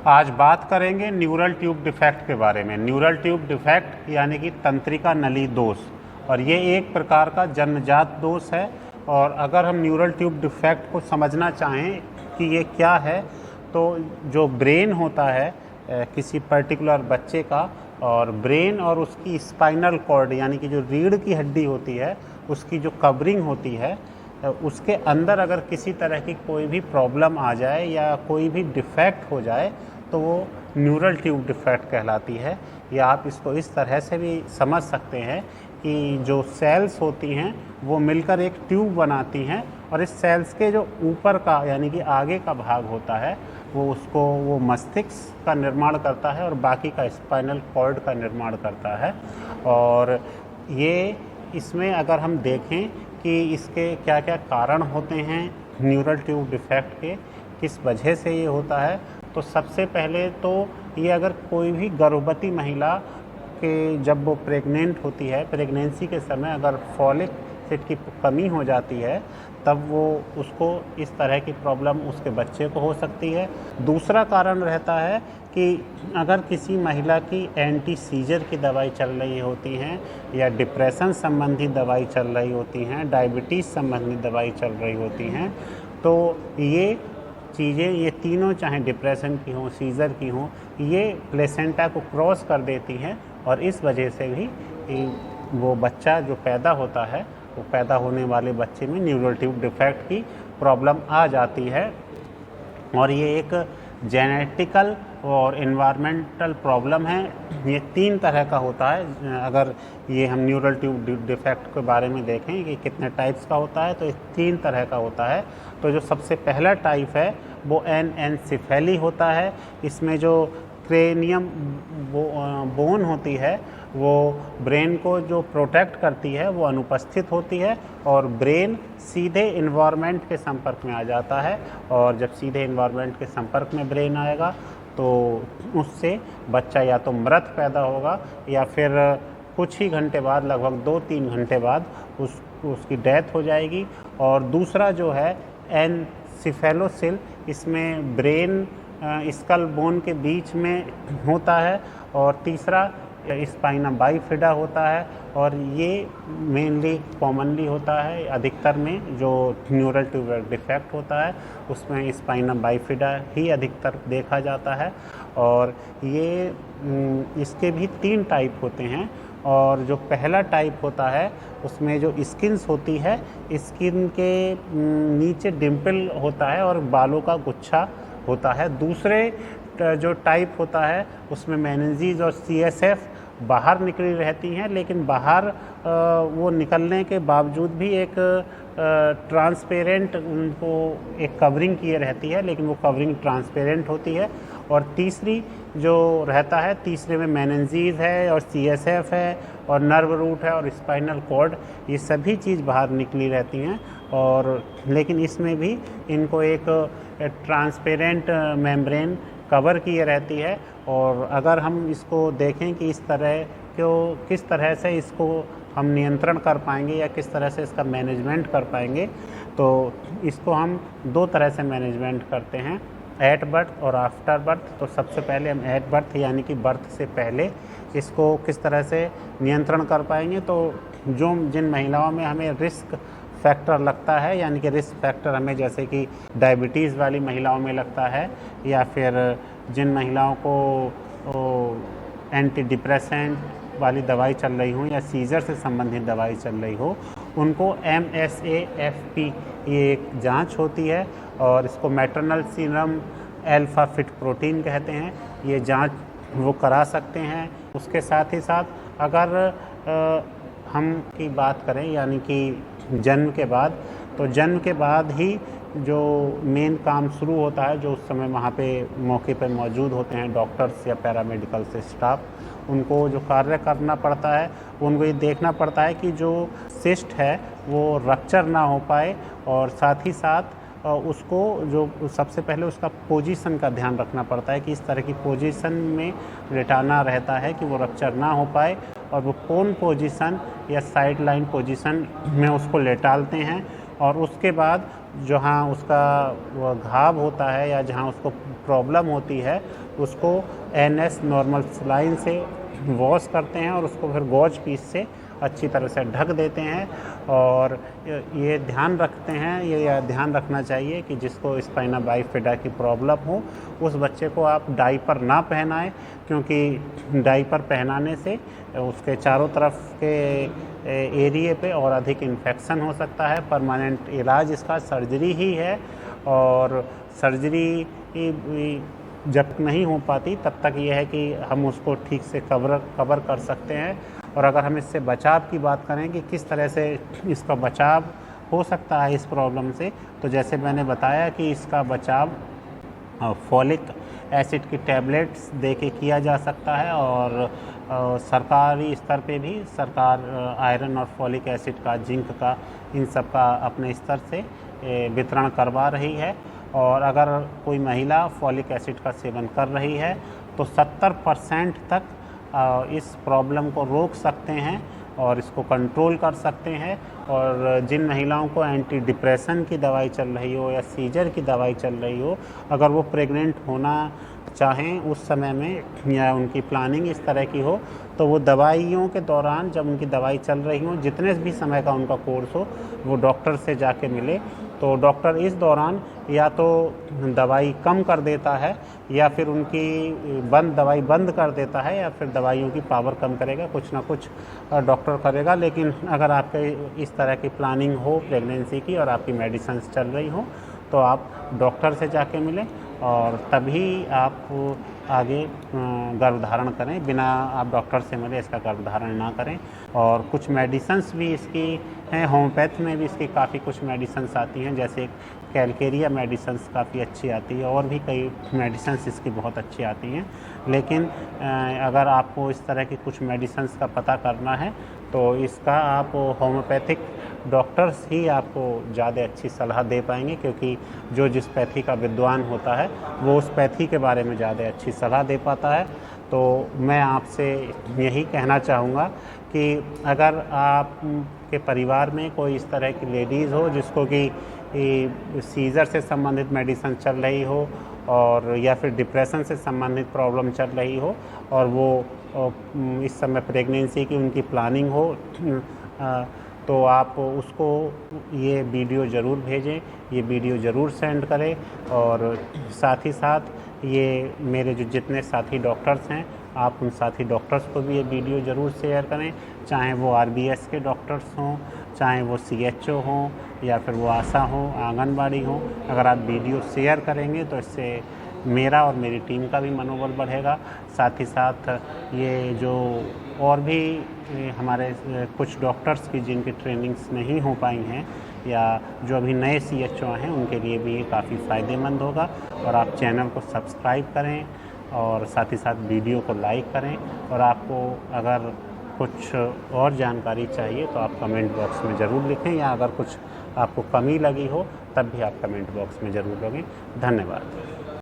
आज बात करेंगे न्यूरल ट्यूब डिफेक्ट के बारे में। न्यूरल ट्यूब डिफेक्ट यानी कि तंत्रिका नली दोष, और ये एक प्रकार का जन्मजात दोष है। और अगर हम न्यूरल ट्यूब डिफेक्ट को समझना चाहें कि ये क्या है, तो जो ब्रेन होता है किसी पर्टिकुलर बच्चे का, और ब्रेन और उसकी स्पाइनल कॉर्ड यानी कि जो रीढ़ की हड्डी होती है उसकी जो कवरिंग होती है, उसके अंदर अगर किसी तरह की कोई भी प्रॉब्लम आ जाए या कोई भी डिफेक्ट हो जाए तो वो न्यूरल ट्यूब डिफेक्ट कहलाती है। या आप इसको इस तरह से भी समझ सकते हैं कि जो सेल्स होती हैं वो मिलकर एक ट्यूब बनाती हैं, और इस सेल्स के जो ऊपर का यानी कि आगे का भाग होता है वो मस्तिष्क का निर्माण करता है और बाकी का स्पाइनल कॉर्ड का निर्माण करता है। और ये इसमें अगर हम देखें कि इसके क्या क्या कारण होते हैं न्यूरल ट्यूब डिफेक्ट के, किस वजह से ये होता है, तो सबसे पहले तो ये अगर कोई भी गर्भवती महिला के जब वो प्रेग्नेंट होती है, प्रेगनेंसी के समय अगर फॉलिक एसिड की कमी हो जाती है तब वो उसको इस तरह की प्रॉब्लम उसके बच्चे को हो सकती है। दूसरा कारण रहता है कि अगर किसी महिला की एंटी सीजर की दवाई चल रही होती हैं या डिप्रेशन संबंधी दवाई चल रही होती हैं, डायबिटीज़ संबंधी दवाई चल रही होती हैं, तो ये चीज़ें, ये तीनों चाहे डिप्रेशन की हों, सीज़र की हों, ये प्लेसेंटा को क्रॉस कर देती हैं और इस वजह से भी वो बच्चा जो पैदा होता है, वो पैदा होने वाले बच्चे में न्यूरल ट्यूब डिफेक्ट की प्रॉब्लम आ जाती है। और ये एक जेनेटिकल और एनवायरमेंटल प्रॉब्लम है। ये 3 तरह का होता है। अगर ये हम न्यूरल ट्यूब डिफेक्ट के बारे में देखें कि कितने टाइप्स का होता है, तो ये 3 तरह का होता है। तो जो सबसे पहला टाइप है वो एनएनसेफेली होता है। इसमें जो क्रेनियम बोन होती है वो ब्रेन को जो प्रोटेक्ट करती है वो अनुपस्थित होती है, और ब्रेन सीधे इन्वायरमेंट के संपर्क में आ जाता है। और जब सीधे इन्वायरमेंट के संपर्क में ब्रेन आएगा तो उससे बच्चा या तो मृत पैदा होगा या फिर कुछ ही घंटे बाद, लगभग 2-3 घंटे बाद उसकी डेथ हो जाएगी। और दूसरा जो है एनसेफेलोसिल, इसमें ब्रेन स्कल बोन के बीच में होता है। और तीसरा स्पाइना बाइफिडा होता है, और ये मेनली कॉमनली होता है अधिकतर में जो न्यूरल ट्यूब डिफेक्ट होता है उसमें स्पाइना बाइफिडा ही अधिकतर देखा जाता है। और ये इसके भी 3 टाइप होते हैं। और जो पहला टाइप होता है उसमें जो स्किन्स होती है, स्किन के नीचे डिम्पल होता है और बालों का गुच्छा होता है। दूसरे जो टाइप होता है उसमें मेनिंजेस और सीएसएफ बाहर निकली रहती हैं, लेकिन बाहर वो निकलने के बावजूद भी एक ट्रांसपेरेंट उनको एक कवरिंग किए रहती है, लेकिन वो कवरिंग ट्रांसपेरेंट होती है। और तीसरी जो रहता है, तीसरे में मेनिंजेस है और सीएसएफ है और नर्व रूट है और स्पाइनल कॉर्ड, ये सभी चीज़ बाहर निकली रहती हैं। और लेकिन इसमें भी इनको एक ट्रांसपेरेंट मेम्ब्रेन कवर किए रहती है। और अगर हम इसको देखें कि किस तरह से इसको हम नियंत्रण कर पाएंगे या किस तरह से इसका मैनेजमेंट कर पाएंगे, तो इसको हम 2 तरह से मैनेजमेंट करते हैं, एट बर्थ और आफ्टर बर्थ। तो सबसे पहले हम एट बर्थ यानी कि बर्थ से पहले इसको किस तरह से नियंत्रण कर पाएंगे, तो जिन महिलाओं में हमें रिस्क फैक्टर लगता है, यानी कि रिस्क फैक्टर हमें जैसे कि डायबिटीज़ वाली महिलाओं में लगता है, या फिर जिन महिलाओं को एंटी डिप्रेसेंट वाली दवाई चल रही हो या सीजर से संबंधित दवाई चल रही हो, उनको MSAFP ये एक जांच होती है, और इसको maternal serum alpha fit protein कहते हैं। ये जांच वो करा सकते हैं। उसके साथ ही साथ अगर हम की बात करें यानी कि जन्म के बाद, तो जन्म के बाद ही जो मेन काम शुरू होता है, जो उस समय वहाँ पे मौके पे मौजूद होते हैं डॉक्टर्स या पैरामेडिकल से स्टाफ, उनको जो कार्य करना पड़ता है उनको ये देखना पड़ता है कि जो सिस्ट है वो रप्चर ना हो पाए, और साथ ही साथ उसको जो सबसे पहले उसका पोजीशन का ध्यान रखना पड़ता है कि इस तरह की पोजीशन में लेटाना रहता है कि वो रप्चर ना हो पाए, और वो कौन पोजीशन या साइड लाइन पोजीशन में उसको लेटालते हैं। और उसके बाद जहाँ उसका वो घाव होता है या जहाँ उसको प्रॉब्लम होती है उसको NS नॉर्मल सलाइन से वॉश करते हैं और उसको फिर गॉज पीस से अच्छी तरह से ढक देते हैं। और ये ध्यान रखते हैं, ये ध्यान रखना चाहिए कि जिसको स्पाइना बाइफिडा की प्रॉब्लम हो उस बच्चे को आप डाइपर ना पहनाएं, क्योंकि डाइपर पहनाने से उसके चारों तरफ के एरिए पे और अधिक इन्फेक्शन हो सकता है। परमानेंट इलाज इसका सर्जरी ही है, और सर्जरी जब नहीं हो पाती तब तक ये है कि हम उसको ठीक से कवर कर सकते हैं। और अगर हम इससे बचाव की बात करें कि किस तरह से इसका बचाव हो सकता है इस प्रॉब्लम से, तो जैसे मैंने बताया कि इसका बचाव फॉलिक एसिड की टैबलेट्स दे के किया जा सकता है। और सरकारी स्तर पे भी सरकार आयरन और फॉलिक एसिड का, जिंक का, इन सब का अपने स्तर से वितरण करवा रही है। और अगर कोई महिला फॉलिक एसिड का सेवन कर रही है तो 70% तक इस प्रॉब्लम को रोक सकते हैं और इसको कंट्रोल कर सकते हैं। और जिन महिलाओं को एंटी डिप्रेशन की दवाई चल रही हो या सीजर की दवाई चल रही हो, अगर वो प्रेग्नेंट होना चाहें उस समय में, या उनकी प्लानिंग इस तरह की हो, तो वो दवाइयों के दौरान जब उनकी दवाई चल रही हो, जितने भी समय का उनका कोर्स हो, वो डॉक्टर से जाके मिले। तो डॉक्टर इस दौरान या तो दवाई कम कर देता है, या फिर उनकी दवाई बंद कर देता है, या फिर दवाइयों की पावर कम करेगा, कुछ ना कुछ डॉक्टर करेगा। लेकिन अगर आपके इस तरह की प्लानिंग हो प्रेगनेंसी की और आपकी मेडिसिन चल रही हो, तो आप डॉक्टर से जाके मिलें और तभी आप आगे गर्भधारण करें। बिना आप डॉक्टर से मिले इसका गर्भधारण ना करें। और कुछ मेडिसिन्स भी इसकी हैं, होम्योपैथ में भी इसकी काफ़ी कुछ मेडिसिन्स आती हैं, जैसे कैलकेरिया मेडिसिन्स काफ़ी अच्छी आती है, और भी कई मेडिसिन्स इसकी बहुत अच्छी आती हैं। लेकिन अगर आपको इस तरह की कुछ मेडिसिन्स का पता करना है तो इसका आप होम्योपैथिक डॉक्टर्स ही आपको ज़्यादा अच्छी सलाह दे पाएंगे, क्योंकि जो जिस पैथी का विद्वान होता है वो उस पैथी के बारे में ज़्यादा अच्छी सलाह दे पाता है। तो मैं आपसे यही कहना चाहूँगा कि अगर आप के परिवार में कोई इस तरह की लेडीज़ हो जिसको कि सीज़र से संबंधित मेडिसिन चल रही हो, और या फिर डिप्रेशन से संबंधित प्रॉब्लम चल रही हो, और वो इस समय प्रेगनेंसी की उनकी प्लानिंग हो, तो आप उसको ये वीडियो ज़रूर भेजें, ये वीडियो ज़रूर सेंड करें। और साथ ही साथ ये मेरे जो जितने साथी डॉक्टर्स हैं, आप उन साथी डॉक्टर्स को भी ये वीडियो ज़रूर शेयर करें, चाहे वो RBS के डॉक्टर्स हों, चाहे वो CHO हों, या फिर वो आशा हों, आंगनबाड़ी हों। अगर आप वीडियो शेयर करेंगे तो इससे मेरा और मेरी टीम का भी मनोबल बढ़ेगा। साथ ही साथ ये जो और भी हमारे कुछ डॉक्टर्स की जिनकी ट्रेनिंग्स नहीं हो पाई हैं, या जो अभी नए CHO हैं, उनके लिए भी ये काफ़ी फ़ायदेमंद होगा। और आप चैनल को सब्सक्राइब करें और साथ ही साथ वीडियो को लाइक करें। और आपको अगर कुछ और जानकारी चाहिए तो आप कमेंट बॉक्स में ज़रूर लिखें, या अगर कुछ आपको कमी लगी हो तब भी आप कमेंट बॉक्स में ज़रूर लिखें। धन्यवाद।